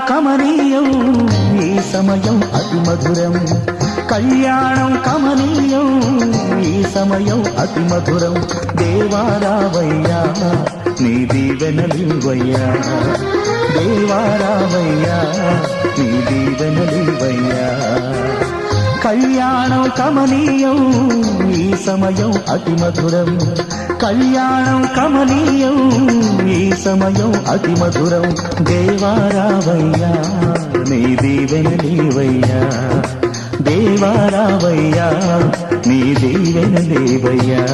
కమనీయం ఈ సమయం అతి మధురం కళ్యాణం కమనీయం ఈ సమయం అతి మధురం దేవారావయ్యా నీ దీవెనలివయ్యా దేవారావయ్యా నీ దీవెనలివయ్యా కళ్యాణం కమనీయం ఈ సమయం అతి మధురం కళ్యాణం కమనీయం ఈ సమయం అతి మధురం దేవారావయ్యా నీ దీవెనలివయ్యా దేవారావయ్యా నీ దీవెనలివయ్యా